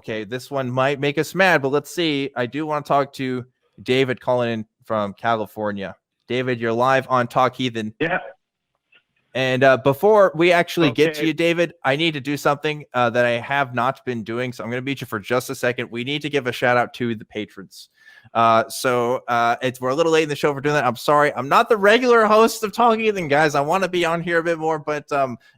Okay, this one might make us mad, but let's see. I do want to talk to David calling in from California. David, you're live on Talk Heathen. Yeah. And before we actually get to you, David, I need to do something that I have not been doing. So I'm going to beat you for just a second. We need to give a shout out to the patrons. So we're a little late in the show for doing that. I'm sorry. I'm not the regular host of Talk Heathen, guys. I want to be on here a bit more, but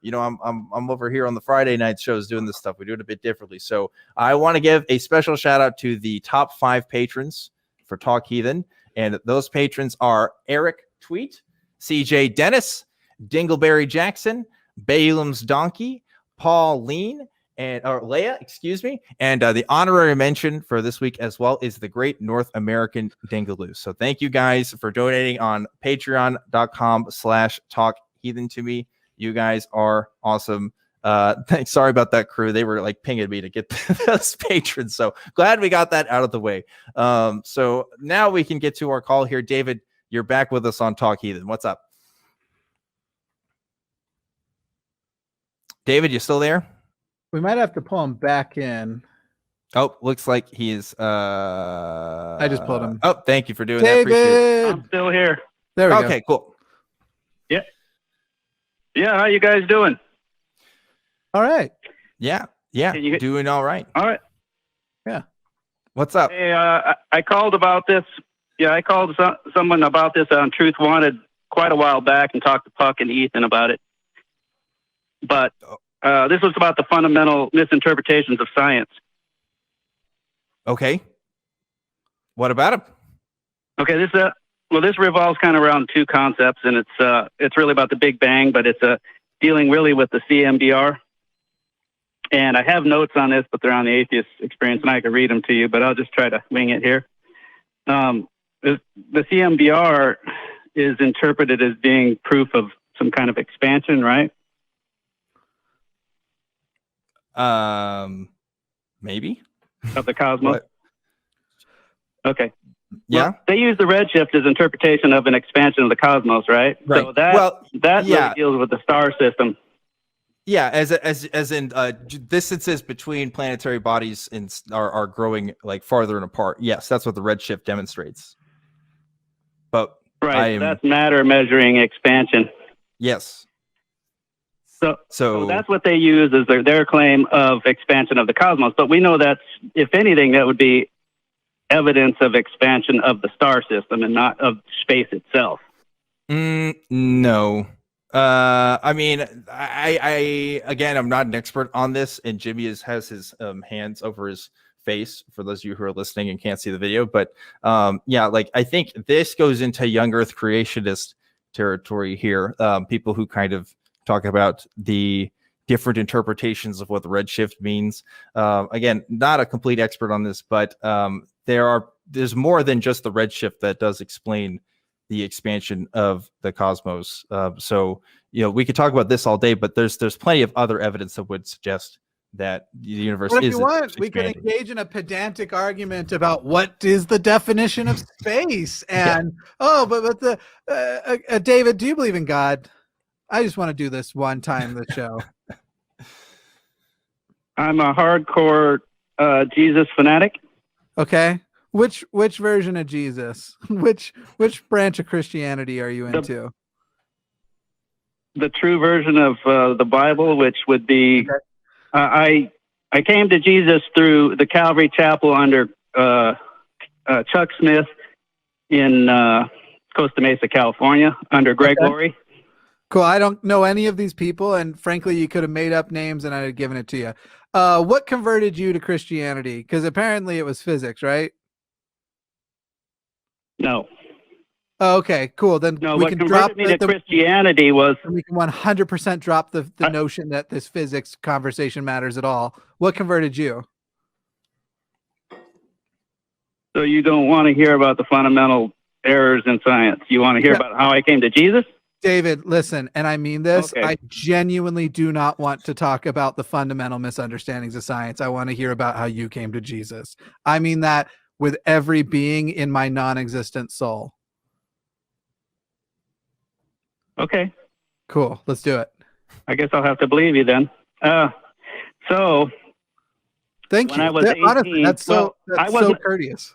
you know, I'm over here on the Friday night shows doing this stuff. We do it a bit differently. So I want to give a special shout out to the top 5 patrons for Talk Heathen, and those patrons are Eric Tweet, CJ Dennis, Dingleberry Jackson, Balaam's Donkey, Paul Lean, or Leia, excuse me, and the honorary mention for this week as well is the Great North American Dingaloo. So thank you guys for donating on patreon.com/talkheathen to me. You guys are awesome. Sorry about that, crew. They were like pinging me to get those patrons. So glad we got that out of the way. So now we can get to our call here. David, you're back with us on Talk Heathen. What's up? David, you still there? We might have to pull him back in. Oh, looks like he's I just pulled him. Oh, thank you for doing David! that. Appreciate it. I'm still here. There we go. Okay, cool. Yeah. Yeah, how you guys doing? All right. Yeah. Doing all right. All right. Yeah. What's up? Hey, I called about this. Yeah, I called someone about this on Truth Wanted quite a while back and talked to Puck and Ethan about it. But this was about the fundamental misinterpretations of science. Okay. What about it? Okay, this revolves kind of around 2 concepts, and it's really about the Big Bang, but it's dealing really with the CMBR. And I have notes on this, but they're on the Atheist Experience, and I can read them to you, but I'll just try to wing it here. The CMBR is interpreted as being proof of some kind of expansion, right? Maybe. Of the cosmos. What? Okay. Yeah. Well, they use the redshift as interpretation of an expansion of the cosmos, right? Right. So that really deals with the star system. Yeah, as in distances between planetary bodies are growing like farther and apart. Yes, that's what the redshift demonstrates. But right, that's matter measuring expansion. Yes. So that's what they use as their claim of expansion of the cosmos. But we know that's, if anything, that would be evidence of expansion of the star system and not of space itself. No. I mean, I again, I'm not an expert on this, and Jimmy has his hands over his face for those of you who are listening and can't see the video. But yeah, like I think this goes into young Earth creationist territory here. People who kind of talk about the different interpretations of what the redshift means. Again, not a complete expert on this, but there's more than just the redshift that does explain the expansion of the cosmos. So, you know, we could talk about this all day, but there's plenty of other evidence that would suggest that the universe is. If you want, we could engage in a pedantic argument about what is the definition of space. And David, do you believe in God? I just want to do this one time in the show. I'm a hardcore Jesus fanatic. Okay. Which version of Jesus? Which branch of Christianity are you into? The true version of the Bible, which would be, I came to Jesus through the Calvary Chapel under Chuck Smith in Costa Mesa, California, under Greg Laurie. Cool. I don't know any of these people, and frankly, you could have made up names and I'd have given it to you. What converted you to Christianity? Because apparently it was physics, right? No. Oh, okay, cool. Then no, we what can converted me to Christianity was... We can 100% drop the notion that this physics conversation matters at all. What converted you? So you don't want to hear about the fundamental errors in science. You want to hear about how I came to Jesus? David, listen, and I mean this, okay. I genuinely do not want to talk about the fundamental misunderstandings of science. I want to hear about how you came to Jesus. I mean that with every being in my non-existent soul. Okay. Cool. Let's do it. I guess I'll have to believe you then. So Thank when you. I was 18, honestly, that's so courteous.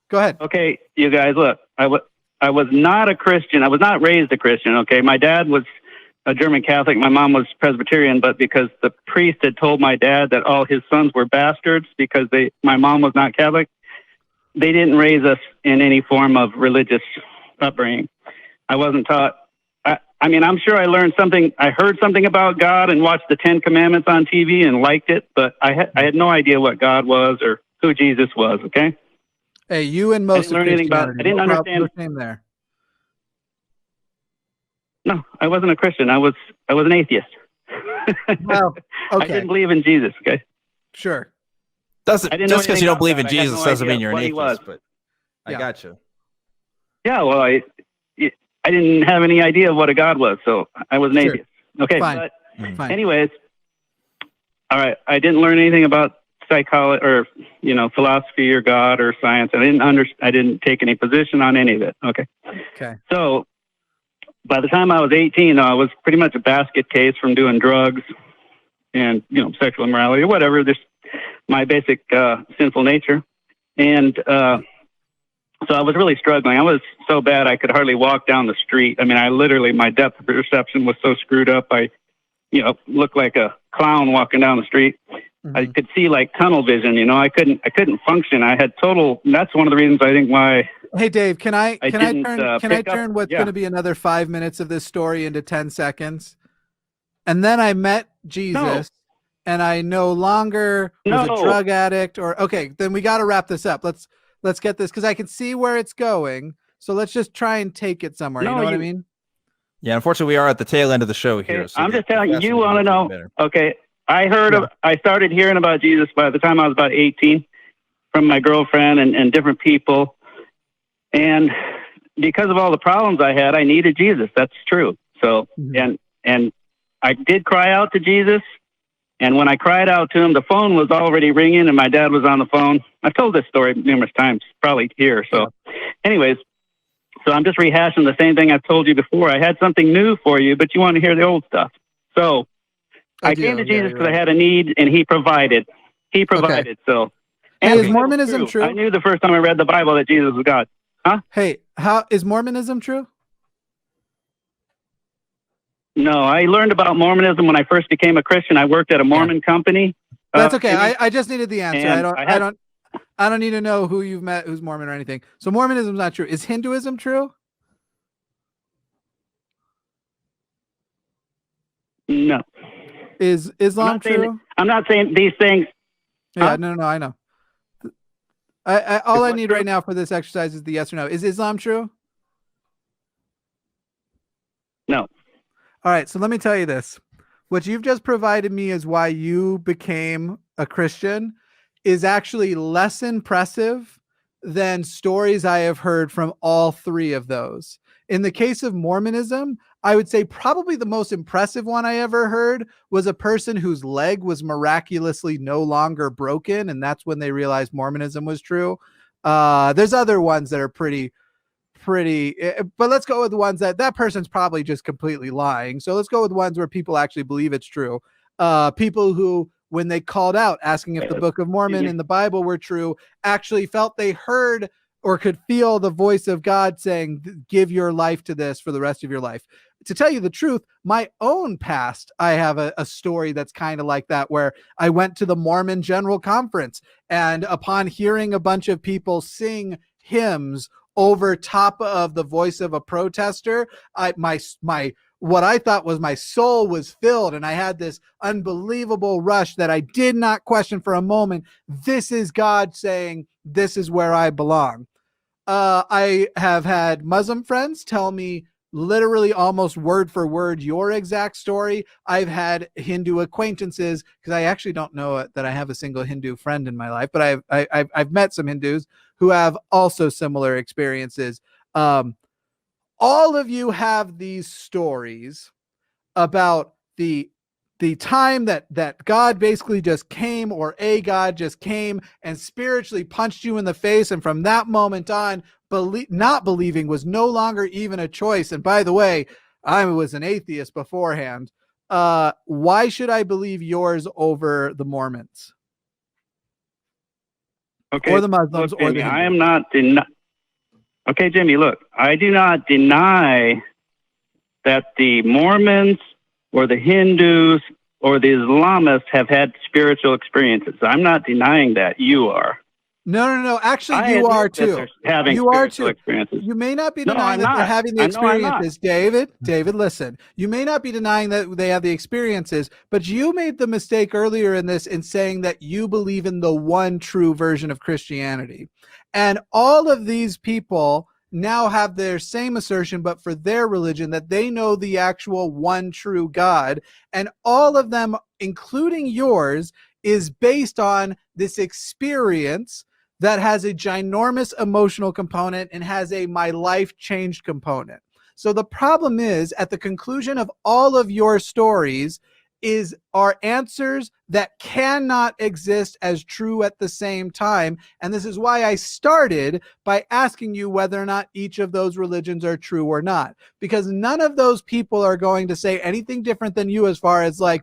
Go ahead. Okay, you guys, look, I was not a Christian. I was not raised a Christian, okay? My dad was a German Catholic. My mom was Presbyterian, but because the priest had told my dad that all his sons were bastards because my mom was not Catholic, they didn't raise us in any form of religious upbringing. I wasn't taught. I mean, I'm sure I learned something. I heard something about God and watched the 10 Commandments on TV and liked it, but I had no idea what God was or who Jesus was, okay? Hey, you and most of Christianity. I didn't understand. No shame there. No, I wasn't a Christian. I was an atheist. Well, okay. I didn't believe in Jesus, okay? Sure. Just because you don't believe in Jesus doesn't mean you're an atheist, but I Yeah. got you. Yeah, well, I didn't have any idea what a God was, so I was an Sure. atheist. Okay, Fine. but Fine. anyways, all right, I didn't learn anything about psychology or philosophy or God or science. I didn't take any position on any of it. Okay. Okay. So by the time I was 18, I was pretty much a basket case from doing drugs and sexual immorality or whatever. This my basic sinful nature, and so I was really struggling. I was so bad I could hardly walk down the street. I mean, my depth of perception was so screwed up. I looked like a clown walking down the street. Mm-hmm. I could see like tunnel vision. I couldn't function. I had total. That's one of the reasons I think why. Hey Dave, can I turn what's Yeah. going to be another 5 minutes of this story into 10 seconds? And then I met Jesus, and I no longer was a drug addict. Okay, then we got to wrap this up. Let's get this because I can see where it's going. So let's just try and take it somewhere. You know what I mean? Yeah, unfortunately, we are at the tail end of the show here. Okay, So I'm just telling you want to know. better. Okay, I started hearing about Jesus by the time I was about 18 from my girlfriend and different people. And because of all the problems I had, I needed Jesus. That's true. So, and I did cry out to Jesus. And when I cried out to him, the phone was already ringing and my dad was on the phone. I've told this story numerous times, probably here. So anyways, so I'm just rehashing the same thing I've told you before. I had something new for you, but you want to hear the old stuff. So I came to Jesus because I had a need and he provided. He provided. Okay. So, and is Mormonism true? I knew the first time I read the Bible that Jesus was God. Huh? Hey, how is Mormonism true? No, I learned about Mormonism when I first became a Christian. I worked at a Mormon company. That's okay. I just needed the answer. I don't need to know who you've met who's Mormon or anything. So Mormonism's not true. Is Hinduism true? No. Is Islam true? I'm not saying these things. Yeah, huh? No, I know. All I need right now for this exercise is the yes or no. Is Islam true? No. All right, so let me tell you this. What you've just provided me is why you became a Christian is actually less impressive than stories I have heard from all three of those. In the case of Mormonism, I would say probably the most impressive one I ever heard was a person whose leg was miraculously no longer broken, and that's when they realized Mormonism was true. There's other ones that are pretty, but let's go with the ones that person's probably just completely lying. So let's go with ones where people actually believe it's true. People who, when they called out asking if the Book of Mormon and the Bible were true, actually felt they heard or could feel the voice of God saying, give your life to this for the rest of your life. To tell you the truth, my own past, I have a story that's kind of like that, where I went to the Mormon General Conference, and upon hearing a bunch of people sing hymns over top of the voice of a protester, what I thought was my soul was filled, and I had this unbelievable rush that I did not question for a moment. This is God saying, this is where I belong. I have had Muslim friends tell me literally almost word for word your exact story. I've had Hindu acquaintances, because I actually don't know that I have a single Hindu friend in my life, but I've met some Hindus who have also similar experiences. All of you have these stories about the time that God basically just came, or a God just came and spiritually punched you in the face, and from that moment on, not believing was no longer even a choice. And by the way, I was an atheist beforehand. why should I believe yours over the Mormons? Okay. Or the Muslims, look, or Jimmy, the I Hindus? am not Okay, Jimmy, look, I do not deny that the Mormons or the Hindus or the Islamists have had spiritual experiences. I'm not denying that. You are. No. Actually, I you are admit that too. they're having You are spiritual too. experiences. You may not be No, denying I'm that they're not. having the I know I'm not. experiences, David. David, listen. You may not be denying that they have the experiences, but you made the mistake earlier in this in saying that you believe in the one true version of Christianity. And all of these people now have their same assertion, but for their religion, that they know the actual one true God. And all of them, including yours, is based on this experience that has a ginormous emotional component and has a my life changed component. So the problem is, at the conclusion of all of your stories are answers that cannot exist as true at the same time. And this is why I started by asking you whether or not each of those religions are true or not, because none of those people are going to say anything different than you as far as like,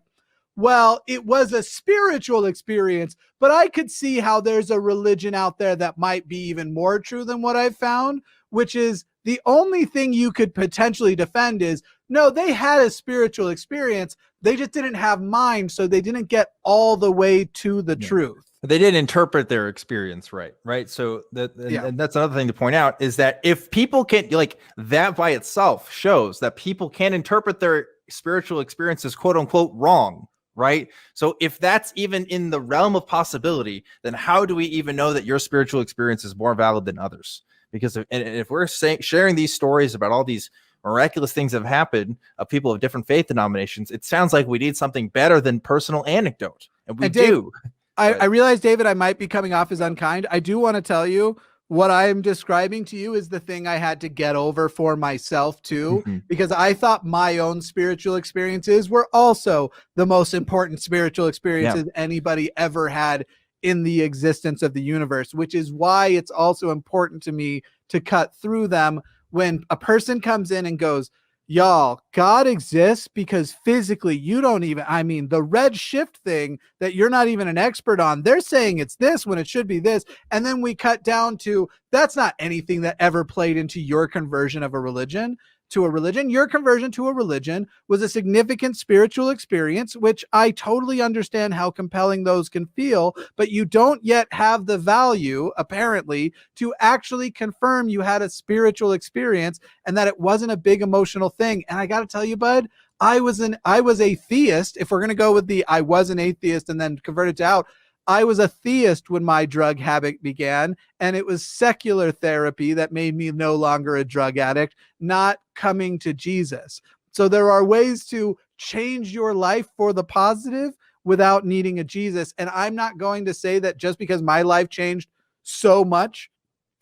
well, it was a spiritual experience, but I could see how there's a religion out there that might be even more true than what I've found, which is the only thing you could potentially defend is, no, they had a spiritual experience. They just didn't have mind, so they didn't get all the way to the truth. They didn't interpret their experience right. So and that's another thing to point out, is that if people can, like, that by itself shows that people can interpret their spiritual experiences, quote unquote, wrong. Right. So if that's even in the realm of possibility, then how do we even know that your spiritual experience is more valid than others? Because if we're sharing these stories about all these miraculous things that have happened of people of different faith denominations, it sounds like we need something better than personal anecdote. And we do. I realize, David, I might be coming off as unkind. I do want to tell you, what I'm describing to you is the thing I had to get over for myself too, because I thought my own spiritual experiences were also the most important spiritual experiences anybody ever had in the existence of the universe, which is why it's also important to me to cut through them when a person comes in and goes, y'all, God exists because physically you don't even, I mean, the red shift thing that you're not even an expert on, they're saying it's this when it should be this. And then we cut down to, that's not anything that ever played into your conversion of a religion to a religion. Your conversion to a religion was a significant spiritual experience, which I totally understand how compelling those can feel, but you don't yet have the value, apparently, to actually confirm you had a spiritual experience and that it wasn't a big emotional thing. And I got to tell you, bud, I was a theist. If we're going to go with the I was an atheist and then converted to out, I was a theist when my drug habit began, and it was secular therapy that made me no longer a drug addict, not coming to Jesus. So there are ways to change your life for the positive without needing a Jesus. And I'm not going to say that just because my life changed so much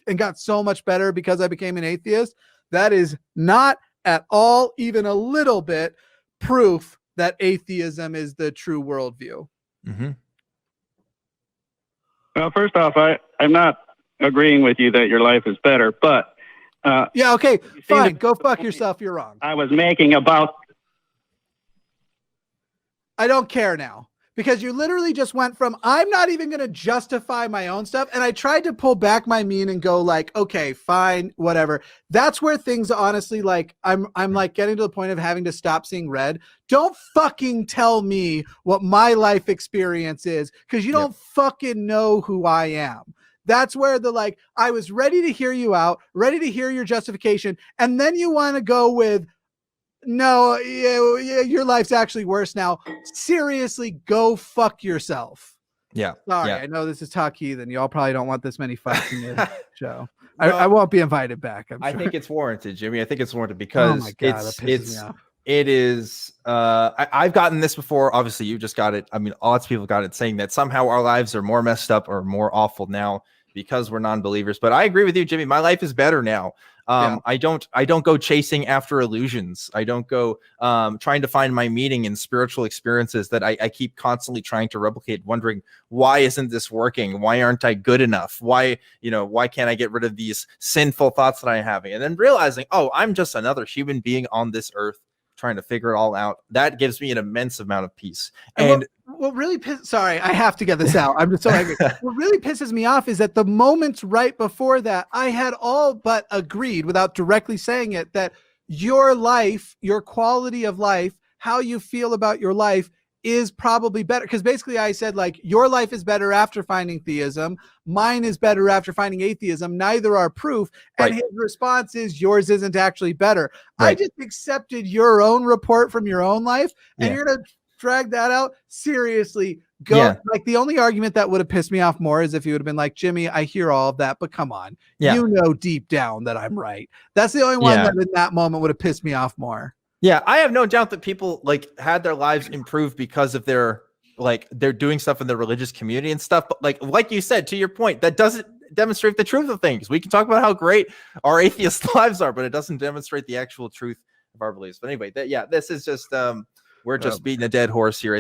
and got so much better because I became an atheist, that is not at all, even a little bit, proof that atheism is the true worldview. Well, first off, I'm not agreeing with you that your life is better, but yeah, okay, fine. Go fuck yourself. You're wrong. I was making about. I don't care now, because you literally just went from, I'm not even going to justify my own stuff. And I tried to pull back my mean and go like, okay, fine, whatever. That's where things honestly, like, I'm like getting to the point of having to stop seeing red. Don't fucking tell me what my life experience is, because you don't fucking know who I am. That's where the, I was ready to hear you out, ready to hear your justification. And then you want to go with, no, your life's actually worse now. Seriously, go fuck yourself. Yeah. Sorry, I know this is Talk Heathen. Y'all probably don't want this many fights in your show. No, I won't be invited back. I think it's warranted, Jimmy. I think it's warranted because oh my God, that pisses me off. It is. I've gotten this before. Obviously, you just got it. I mean, lots of people got it, saying that somehow our lives are more messed up or more awful now because we're non-believers. But I agree with you, Jimmy. My life is better now. I don't go chasing after illusions. I don't go trying to find my meaning in spiritual experiences that I keep constantly trying to replicate, wondering, why isn't this working? Why aren't I good enough? Why can't I get rid of these sinful thoughts that I'm having? And then realizing, oh, I'm just another human being on this earth trying to figure it all out. That gives me an immense amount of peace. And what really sorry, I have to get this out. I'm just so angry. What really pisses me off is that the moments right before that, I had all but agreed without directly saying it that your life, your quality of life, how you feel about your life is probably better. Because basically I said, like, your life is better after finding theism. Mine is better after finding atheism. Neither are proof. And his response is, yours isn't actually better. I just accepted your own report from your own life, and you're going to drag that out? Seriously, go. Like, the only argument that would have pissed me off more is if you would have been like, Jimmy, I hear all of that, but come on. You know deep down that I'm right. That's the only one that in that moment would have pissed me off more. Yeah, I have no doubt that people like had their lives improved because of their they're doing stuff in the religious community and stuff. But like you said, to your point, that doesn't demonstrate the truth of things. We can talk about how great our atheist lives are, but it doesn't demonstrate the actual truth of our beliefs. But anyway, this is just we're just beating a dead horse here.